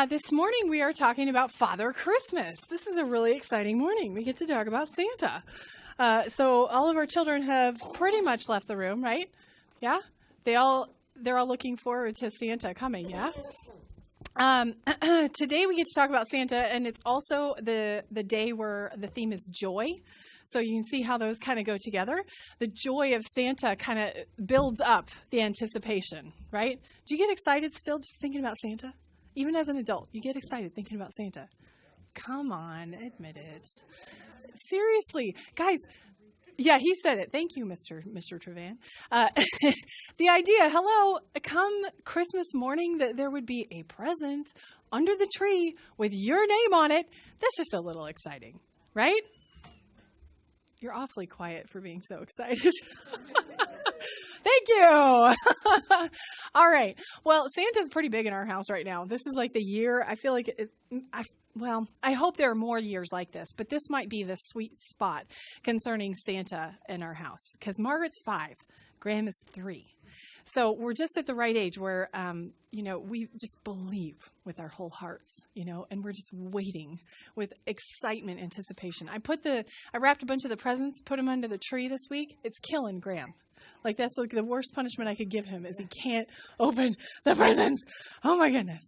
This morning we are talking about Father Christmas. This is a really exciting morning. We get to talk about Santa. So all of our children have pretty much left the room, right? Yeah? They're all looking forward to Santa coming, yeah? Today we get to talk about Santa, and it's also the day where the theme is joy. So you can see how those kind of go together. The joy of Santa kind of builds up the anticipation, right? Do you get excited still just thinking about Santa? Even as an adult, you get excited thinking about Santa. Come on, admit it. Seriously, guys. Yeah, he said it. Thank you, Mr. Trevan. The idea, come Christmas morning, that there would be a present under the tree with your name on it. That's just a little exciting, right? You're awfully quiet for being so excited. Thank you. All right. Well, Santa's pretty big in our house right now. This is like the year. I feel like I hope there are more years like this, but this might be the sweet spot concerning Santa in our house, because Margaret's 5, Graham is 3. So we're just at the right age where, we just believe with our whole hearts, and we're just waiting with excitement, anticipation. I wrapped a bunch of the presents, put them under the tree this week. It's killing Graham. Like, that's like the worst punishment I could give him is he can't open the presents. Oh my goodness.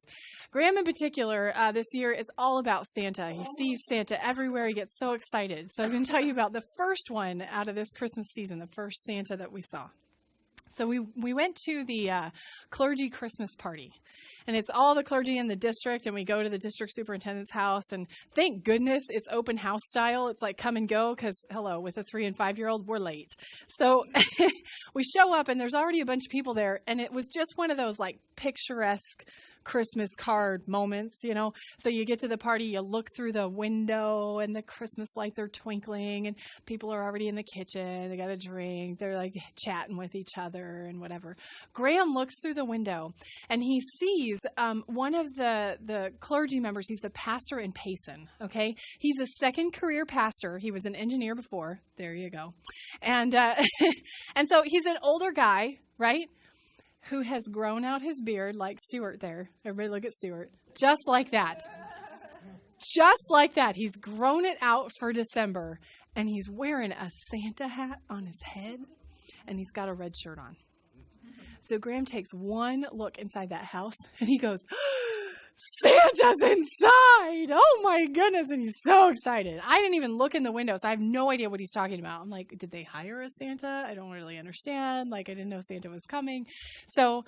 Graham in particular, this year is all about Santa. He sees Santa everywhere. He gets so excited. So I'm going to tell you about the first one out of this Christmas season, the first Santa that we saw. So we went to the clergy Christmas party, and it's all the clergy in the district, and we go to the district superintendent's house, and thank goodness it's open house style. It's like come and go because, with a 3 and 5-year-old, we're late. So we show up, and there's already a bunch of people there, and it was just one of those like picturesque Christmas card moments, So you get to the party, you look through the window and the Christmas lights are twinkling and people are already in the kitchen. They got a drink. They're like chatting with each other and whatever. Graham looks through the window and he sees one of the clergy members. He's the pastor in Payson. Okay. He's a second career pastor. He was an engineer before. There you go. And, and so he's an older guy, right? Who has grown out his beard like Stuart there. Everybody look at Stuart. Just like that. Just like that. He's grown it out for December. And he's wearing a Santa hat on his head. And he's got a red shirt on. So Graham takes one look inside that house. And he goes, Santa's inside! Oh my goodness. And he's so excited. I didn't even look in the window, so I have no idea what he's talking about. I'm like, did they hire a Santa? I don't really understand. Like, I didn't know Santa was coming. So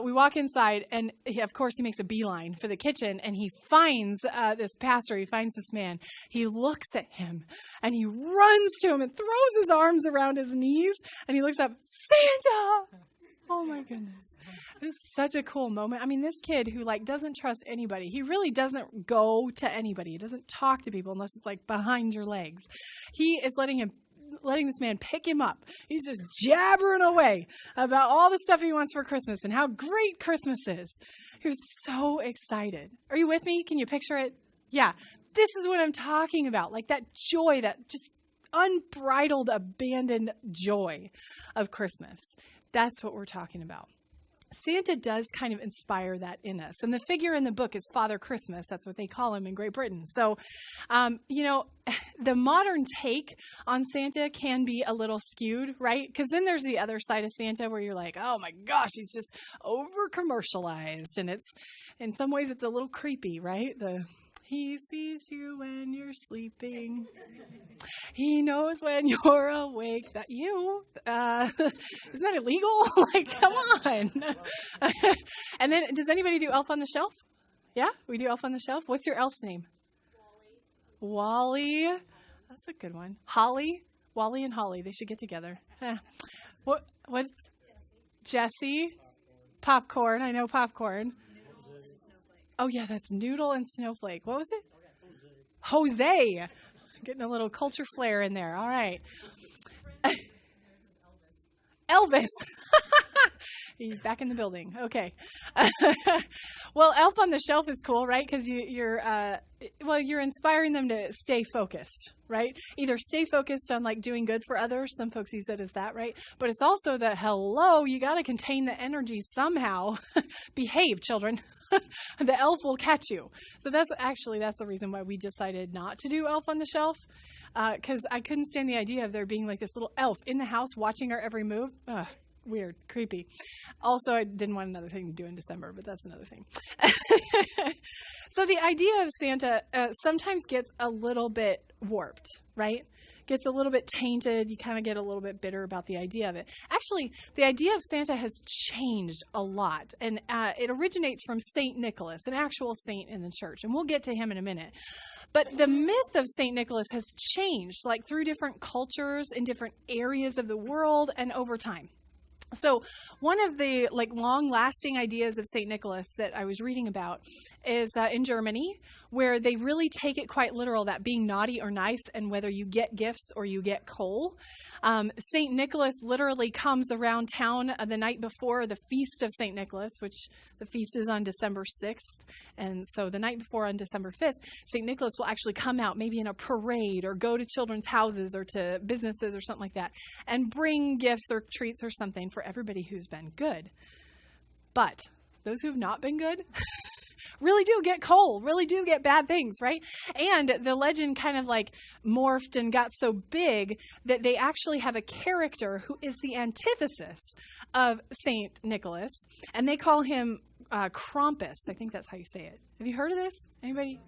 we walk inside, and of course he makes a beeline for the kitchen, and he finds this pastor. He finds this man. He looks at him, and he runs to him and throws his arms around his knees, and he looks up, Santa! Oh my goodness. It was such a cool moment. I mean, this kid who doesn't trust anybody, he really doesn't go to anybody. He doesn't talk to people unless it's behind your legs. He is letting this man pick him up. He's just jabbering away about all the stuff he wants for Christmas and how great Christmas is. He was so excited. Are you with me? Can you picture it? Yeah. This is what I'm talking about. Like that joy, that just unbridled, abandoned joy of Christmas. That's what we're talking about. Santa does kind of inspire that in us. And the figure in the book is Father Christmas. That's what they call him in Great Britain. So, the modern take on Santa can be a little skewed, right? Because then there's the other side of Santa where you're like, oh my gosh, he's just over commercialized. And in some ways it's a little creepy, right? He sees you when you're sleeping. He knows when you're awake. That you? Isn't that illegal? Come on. And then, does anybody do Elf on the Shelf? Yeah, we do Elf on the Shelf. What's your elf's name? Wally. That's a good one. Holly. Wally and Holly. They should get together. What's Jesse? Popcorn. I know Popcorn. Oh, yeah, that's Noodle and Snowflake. What was it? Jose. Getting a little culture flair in there. All right. Elvis. He's back in the building. Okay. Well, Elf on the Shelf is cool, right? Because you're inspiring them to stay focused, right? Either stay focused on like doing good for others. Some folks use it as that, right? But it's also that, hello, you got to contain the energy somehow. Behave, children. The elf will catch you. So that's the reason why we decided not to do Elf on the Shelf. Because I couldn't stand the idea of there being like this little elf in the house watching our every move. Ugh, weird, creepy. Also, I didn't want another thing to do in December, but that's another thing. So the idea of Santa sometimes gets a little bit warped, right? Gets a little bit tainted. You kind of get a little bit bitter about the idea of it. Actually, the idea of Santa has changed a lot, and it originates from Saint Nicholas, an actual saint in the church, and we'll get to him in a minute. But the myth of Saint Nicholas has changed, like through different cultures in different areas of the world and over time. So one of the like long-lasting ideas of Saint Nicholas that I was reading about is in Germany, where they really take it quite literal, that being naughty or nice and whether you get gifts or you get coal. Saint Nicholas literally comes around town the night before the feast of Saint Nicholas, which the feast is on December 6th. And so the night before on December 5th, Saint Nicholas will actually come out maybe in a parade or go to children's houses or to businesses or something like that and bring gifts or treats or something for everybody who's been good. But those who've not been good really do get coal, really do get bad things, right? And the legend kind of like morphed and got so big that they actually have a character who is the antithesis of Saint Nicholas, and they call him Krampus. I think that's how you say it. Have you heard of this? Anybody?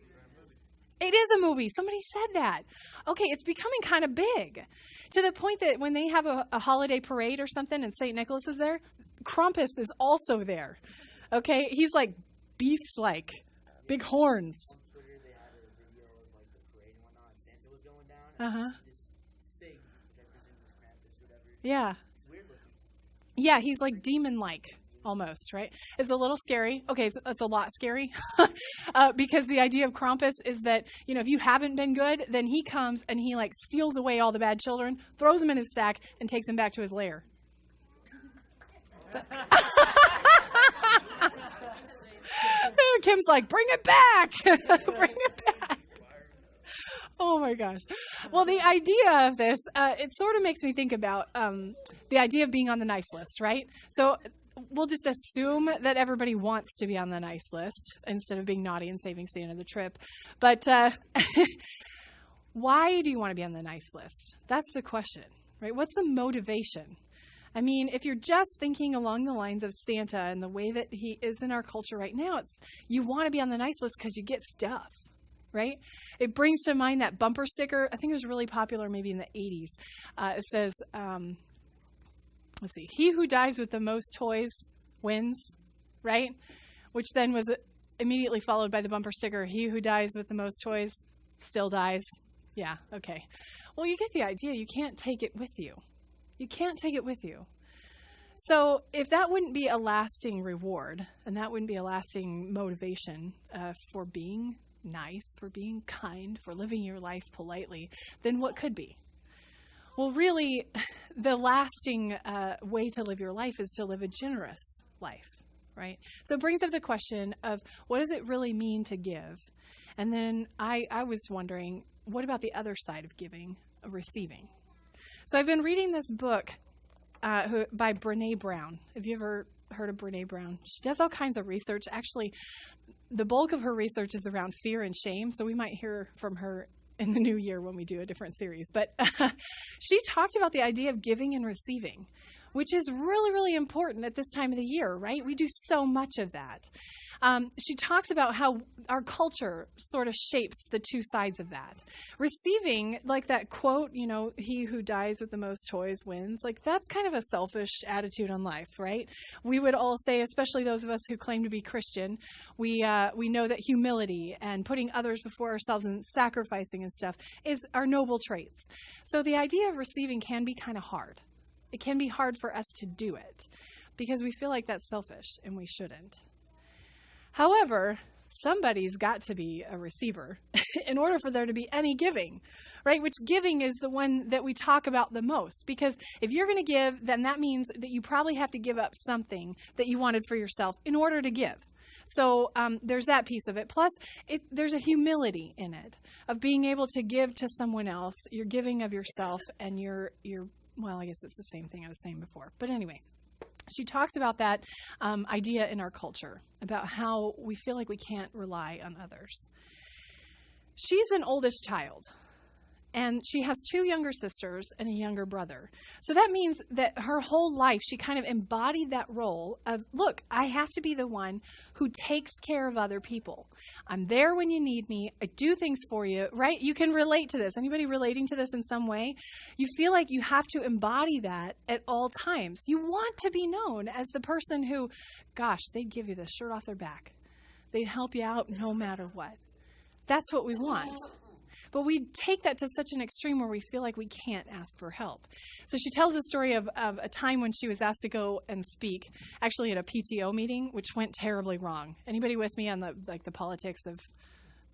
It is a movie. Somebody said that. Okay, it's becoming kind of big to the point that when they have a holiday parade or something and St. Nicholas is there, Krampus is also there. Okay, he's like beast-like, big horns. On Twitter, they had a video of like the parade and whatnot, and Santa was going down. This thing, which I presume was Krampus, whatever. Yeah. It's weird looking. Yeah, he's like demon-like. Almost, right? It's a little scary. Okay, so it's a lot scary because the idea of Krampus is that, you know, if you haven't been good, then he comes and he like steals away all the bad children, throws them in his sack, and takes them back to his lair. Kim's like, bring it back! Bring it back! Oh my gosh. Well, the idea of this, it sort of makes me think about the idea of being on the nice list, right? So we'll just assume that everybody wants to be on the nice list instead of being naughty and saving Santa the trip. But why do you want to be on the nice list? That's the question, right? What's the motivation? I mean, if you're just thinking along the lines of Santa and the way that he is in our culture right now, it's you want to be on the nice list because you get stuff, right? It brings to mind that bumper sticker. I think it was really popular maybe in the 80s. It says, let's see, he who dies with the most toys wins, right? Which then was immediately followed by the bumper sticker, he who dies with the most toys still dies. Yeah, okay. Well, you get the idea. You can't take it with you. You can't take it with you. So if that wouldn't be a lasting reward, and that wouldn't be a lasting motivation for being nice, for being kind, for living your life politely, then what could be? Well, really, the lasting way to live your life is to live a generous life, right? So it brings up the question of what does it really mean to give? And then I was wondering, what about the other side of giving, receiving? So I've been reading this book by Brené Brown. Have you ever heard of Brené Brown? She does all kinds of research. Actually, the bulk of her research is around fear and shame, so we might hear from her in the new year when we do a different series. But she talked about the idea of giving and receiving, which is really, really important at this time of the year, right? We do so much of that. She talks about how our culture sort of shapes the two sides of that. Receiving, like that quote, you know, he who dies with the most toys wins. Like that's kind of a selfish attitude on life, right? We would all say, especially those of us who claim to be Christian, we know that humility and putting others before ourselves and sacrificing and stuff is our noble traits. So the idea of receiving can be kind of hard. It can be hard for us to do it because we feel like that's selfish and we shouldn't. However, somebody's got to be a receiver in order for there to be any giving, right? Which giving is the one that we talk about the most, because if you're going to give, then that means that you probably have to give up something that you wanted for yourself in order to give. So there's that piece of it. Plus, there's a humility in it of being able to give to someone else. You're giving of yourself, and you're well, I guess it's the same thing I was saying before. But anyway, she talks about that idea in our culture, about how we feel like we can't rely on others. She's an oldest child, and she has 2 younger sisters and a younger brother. So that means that her whole life, she kind of embodied that role of, look, I have to be the one who takes care of other people. I'm there when you need me. I do things for you, right? You can relate to this. Anybody relating to this in some way? You feel like you have to embody that at all times. You want to be known as the person who, gosh, they'd give you the shirt off their back. They'd help you out no matter what. That's what we want. But we take that to such an extreme where we feel like we can't ask for help. So she tells the story of a time when she was asked to go and speak, actually at a PTO meeting, which went terribly wrong. Anybody with me on the politics of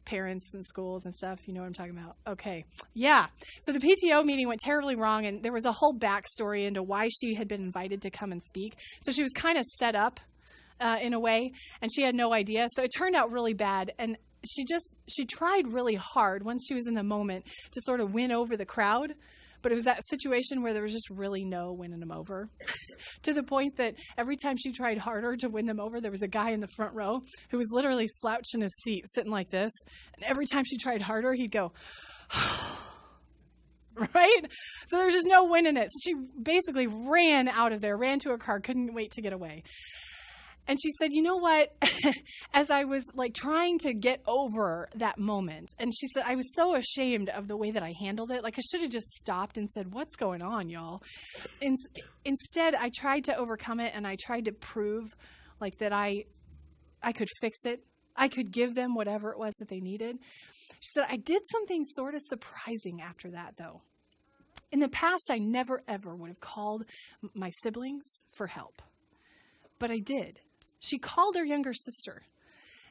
parents and schools and stuff? You know what I'm talking about? Okay. Yeah. So the PTO meeting went terribly wrong, and there was a whole backstory into why she had been invited to come and speak. So she was kind of set up in a way, and she had no idea. So it turned out really bad, and she tried really hard once she was in the moment to sort of win over the crowd, but it was that situation where there was just really no winning them over to the point that every time she tried harder to win them over, there was a guy in the front row who was literally slouched in his seat sitting like this. And every time she tried harder, he'd go, right? So there was just no winning it. So she basically ran out of there, ran to her car, couldn't wait to get away. And she said, you know what, as I was like trying to get over that moment, and she said, I was so ashamed of the way that I handled it. Like I should have just stopped and said, what's going on, y'all? Instead, I tried to overcome it, and I tried to prove like that I could fix it. I could give them whatever it was that they needed. She said, I did something sort of surprising after that, though. In the past, I never, ever would have called my siblings for help. But I did. She called her younger sister,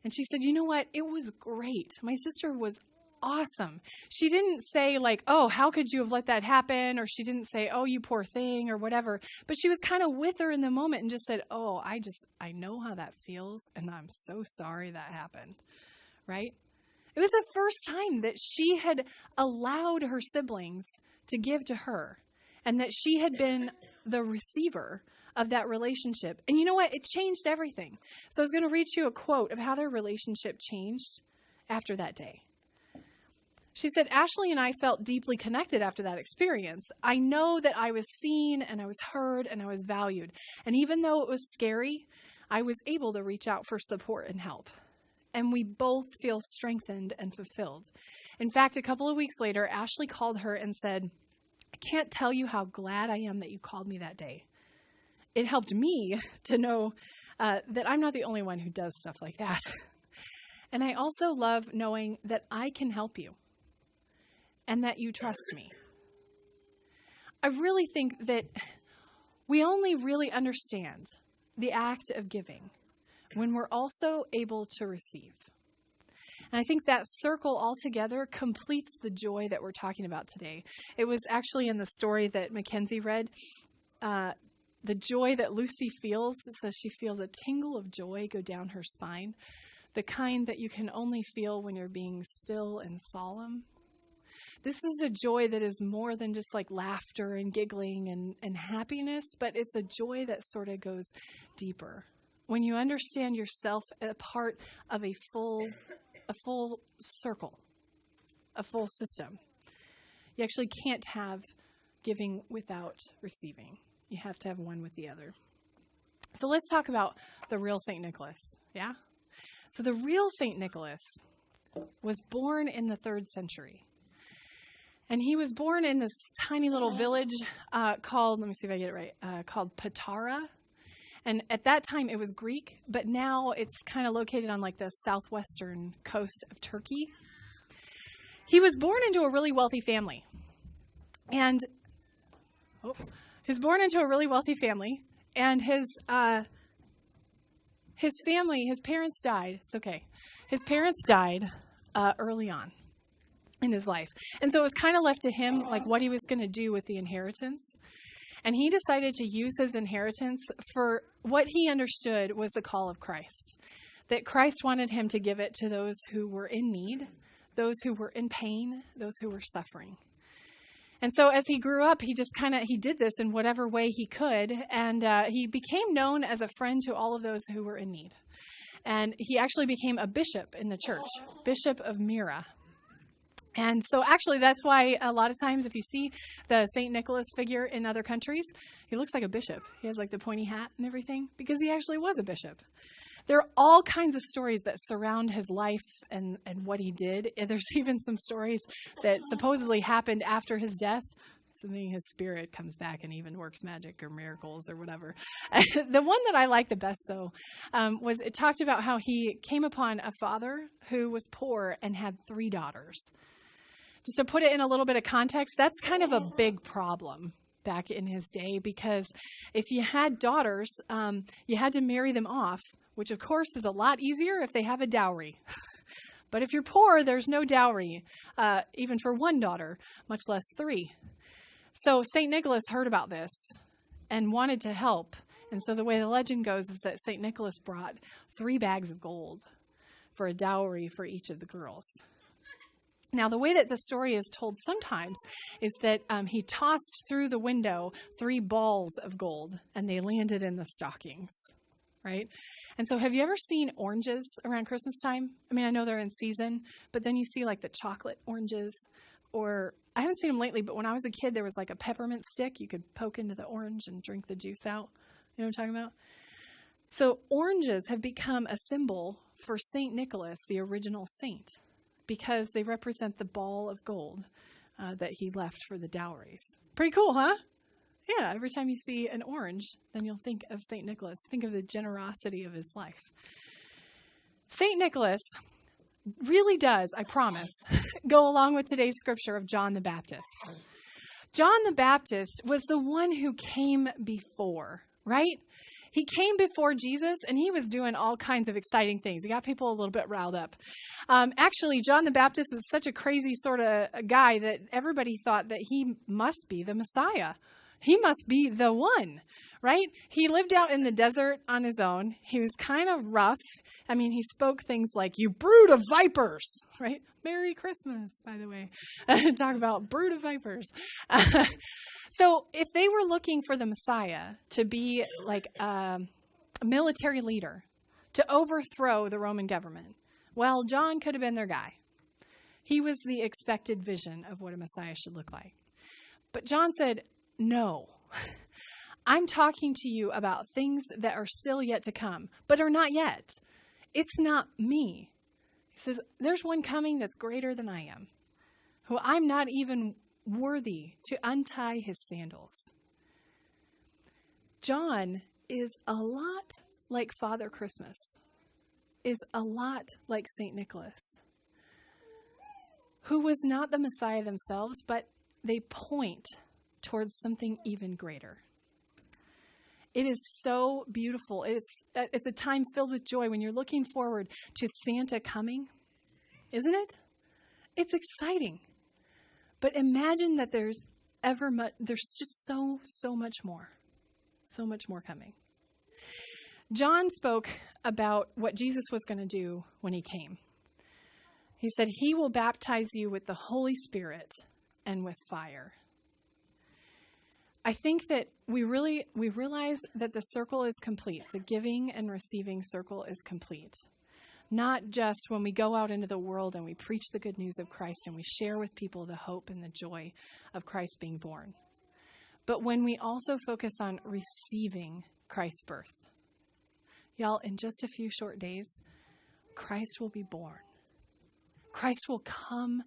and she said, you know what? It was great. My sister was awesome. She didn't say like, oh, how could you have let that happen? Or she didn't say, oh, you poor thing, or whatever. But she was kind of with her in the moment and just said, oh, I know how that feels, and I'm so sorry that happened, right? It was the first time that she had allowed her siblings to give to her, and that she had been the receiver of that relationship. And you know what? It changed everything. So I was going to read you a quote of how their relationship changed after that day. She said, Ashley and I felt deeply connected after that experience. I know that I was seen, and I was heard, and I was valued. And even though it was scary, I was able to reach out for support and help. And we both feel strengthened and fulfilled. In fact, a couple of weeks later, Ashley called her and said, I can't tell you how glad I am that you called me that day. It helped me to know that I'm not the only one who does stuff like that. And I also love knowing that I can help you and that you trust me. I really think that we only really understand the act of giving when we're also able to receive. And I think that circle altogether completes the joy that we're talking about today. It was actually in the story that Mackenzie read, the joy that Lucy feels. It says she feels a tingle of joy go down her spine, the kind that you can only feel when you're being still and solemn. This is a joy that is more than just like laughter and giggling and happiness, but it's a joy that sort of goes deeper. When you understand yourself a part of a full circle, a full system. You actually can't have giving without receiving. You have to have one with the other. So let's talk about the real St. Nicholas, yeah? So the real St. Nicholas was born in the 3rd century. And he was born in this tiny little village called, let me see if I get it right, called Patara. And at that time it was Greek, but now it's kind of located on like the southwestern coast of Turkey. He was born into a really wealthy family. And he was born into a really wealthy family, and his parents died. It's okay. His parents died early on in his life. And so it was kind of left to him, like what he was going to do with the inheritance. And he decided to use his inheritance for what he understood was the call of Christ. That Christ wanted him to give it to those who were in need, those who were in pain, those who were suffering. And so as he grew up, he did this in whatever way he could. And he became known as a friend to all of those who were in need. And he actually became a bishop in the church, Bishop of Myra. And so actually that's why a lot of times if you see the St. Nicholas figure in other countries, he looks like a bishop. He has like the pointy hat and everything because he actually was a bishop. There are all kinds of stories that surround his life and what he did. And there's even some stories that supposedly happened after his death. Something his spirit comes back and even works magic or miracles or whatever. The one that I like the best, though, was it talked about how he came upon a father who was poor and had 3 daughters. Just to put it in a little bit of context, that's kind of a big problem back in his day, because if you had daughters, you had to marry them off, which of course is a lot easier if they have a dowry. But if you're poor, there's no dowry, even for 1 daughter, much less 3. So St. Nicholas heard about this and wanted to help. And so the way the legend goes is that St. Nicholas brought 3 bags of gold for a dowry for each of the girls. Now, the way that the story is told sometimes is that he tossed through the window 3 balls of gold and they landed in the stockings, right? And so have you ever seen oranges around Christmas time? I mean, I know they're in season, but then you see like the chocolate oranges, or I haven't seen them lately, but when I was a kid, there was like a peppermint stick. You could poke into the orange and drink the juice out. You know what I'm talking about? So oranges have become a symbol for St. Nicholas, the original saint, because they represent the ball of gold that he left for the dowries. Pretty cool, huh? Yeah, every time you see an orange, then you'll think of St. Nicholas. Think of the generosity of his life. St. Nicholas really does, I promise, go along with today's scripture of John the Baptist. John the Baptist was the one who came before, right? He came before Jesus, and he was doing all kinds of exciting things. He got people a little bit riled up. Actually, John the Baptist was such a crazy sort of guy that everybody thought that he must be the Messiah. He must be the one, right? He lived out in the desert on his own. He was kind of rough. I mean, he spoke things like, "You brood of vipers," right? Merry Christmas, by the way. Talk about brood of vipers. So if they were looking for the Messiah to be like a military leader, to overthrow the Roman government, well, John could have been their guy. He was the expected vision of what a Messiah should look like. But John said, "No, I'm talking to you about things that are still yet to come, but are not yet. It's not me." He says, "There's one coming that's greater than I am, who I'm not even worthy to untie his sandals." John is a lot like Father Christmas, is a lot like St. Nicholas, who was not the Messiah themselves, but they point towards something even greater. It is so beautiful. It's a time filled with joy when you're looking forward to Santa coming, isn't it? It's exciting. But imagine that there's just so much more coming. John spoke about what Jesus was going to do when he came. He said, "He will baptize you with the Holy Spirit and with fire." I think that we realize that the circle is complete. The giving and receiving circle is complete. Not just when we go out into the world and we preach the good news of Christ and we share with people the hope and the joy of Christ being born, but when we also focus on receiving Christ's birth. Y'all, in just a few short days, Christ will be born. Christ will come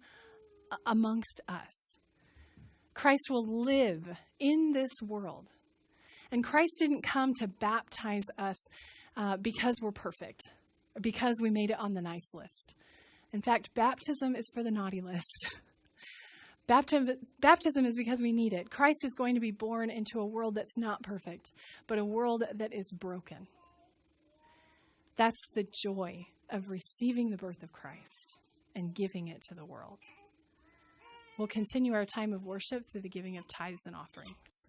amongst us. Christ will live in this world. And Christ didn't come to baptize us because we're perfect, because we made it on the nice list. In fact, baptism is for the naughty list. Baptism is because we need it. Christ is going to be born into a world that's not perfect, but a world that is broken. That's the joy of receiving the birth of Christ and giving it to the world. We'll continue our time of worship through the giving of tithes and offerings.